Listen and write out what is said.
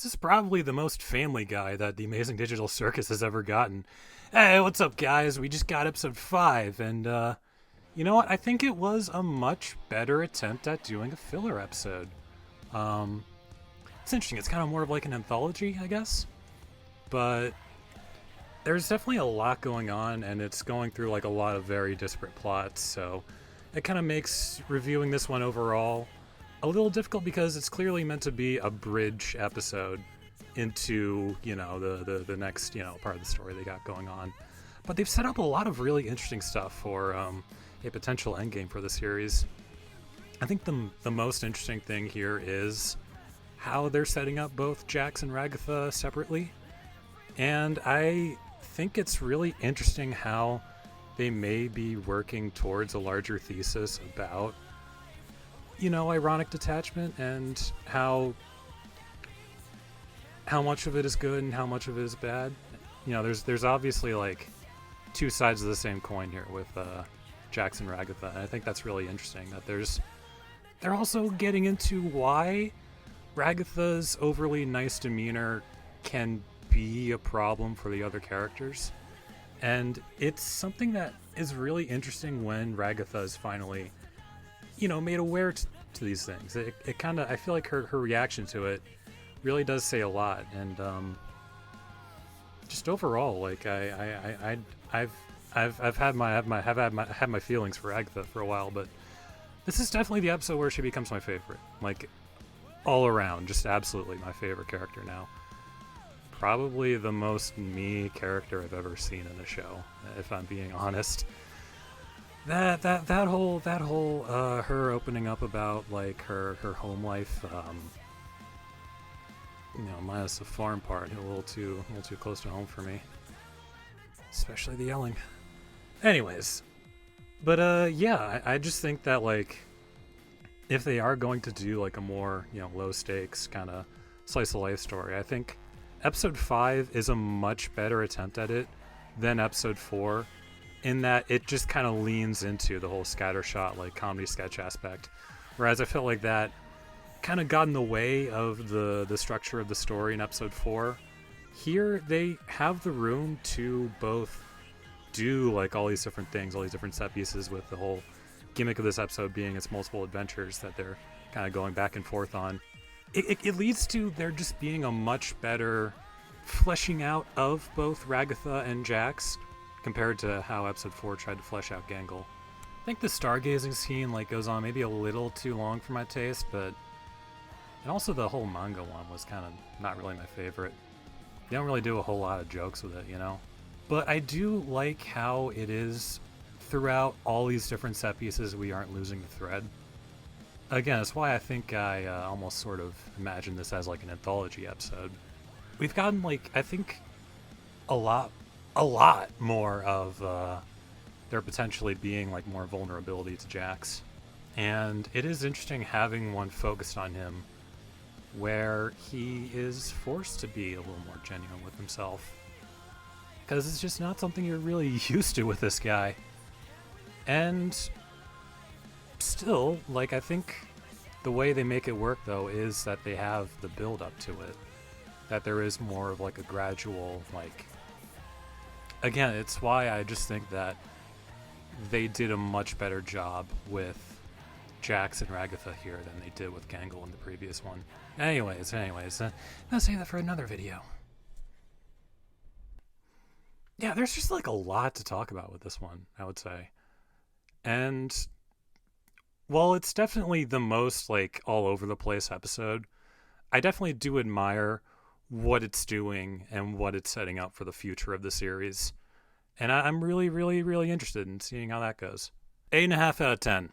This is probably the most Family Guy that the Amazing Digital Circus has ever gotten. Hey, what's up, guys? We just got episode 5, and, you know what? I think it was a much better attempt at doing a filler episode. Um, it's interesting. It's kind of more of like an anthology, I guess. But there's definitely a lot going on, and it's going through like a lot of very disparate plots, so it kind of makes reviewing this one overall a little difficult because it's clearly meant to be a bridge episode into, the next, part of the story they got going on. But they've set up a lot of really interesting stuff for a potential endgame for the series. I think the most interesting thing here is how they're setting up both Jax and Ragatha separately. And I think it's really interesting how they may be working towards a larger thesis about, ironic detachment and how much of it is good and how much of it is bad. There's obviously like two sides of the same coin here with Jax and Ragatha, and I think that's really interesting that they're also getting into why Ragatha's overly nice demeanor can be a problem for the other characters. And it's something that is really interesting when Ragatha is finally, made aware to these things. It kind of, I feel like her reaction to it really does say a lot. And just overall, like I've had my feelings for Ragatha for a while, but this is definitely the episode where she becomes my favorite. Like all around, just absolutely my favorite character now. Probably the most me character I've ever seen in a show, if I'm being honest. That whole her opening up about like her home life, minus the farm part, a little too close to home for me. Especially the yelling. Anyways, but I just think that like if they are going to do like a more low stakes kind of slice of life story, I think episode 5 is a much better attempt at it than episode 4, in that it just kind of leans into the whole scattershot like comedy sketch aspect, whereas I felt like that kind of got in the way of the structure of the story in episode 4. Here they have the room to both do like all these different things, all these different set pieces, with the whole gimmick of this episode being its multiple adventures that they're kind of going back and forth on. It leads to there just being a much better fleshing out of both Ragatha and Jax compared to how episode 4 tried to flesh out Gangle. I think the stargazing scene like goes on maybe a little too long for my taste, but and also the whole manga one was kind of not really my favorite. They don't really do a whole lot of jokes with it, But I do like how it is throughout all these different set pieces we aren't losing the thread. Again, that's why I think I almost sort of imagine this as like an anthology episode. We've gotten like, I think, a lot more of there potentially being like more vulnerability to Jax. And it is interesting having one focused on him where he is forced to be a little more genuine with himself. Because it's just not something you're really used to with this guy. And still, like, I think the way they make it work, though, is that they have the build up to it. That there is more of, like, a gradual, like... Again, it's why I just think that they did a much better job with Jax and Ragatha here than they did with Gangle in the previous one. Anyways, I'll save that for another video. Yeah, there's just, like, a lot to talk about with this one, I would say. And... while it's definitely the most, like, all over the place episode, I definitely do admire what it's doing and what it's setting up for the future of the series. And I'm really, really, really interested in seeing how that goes. 8.5 out of 10.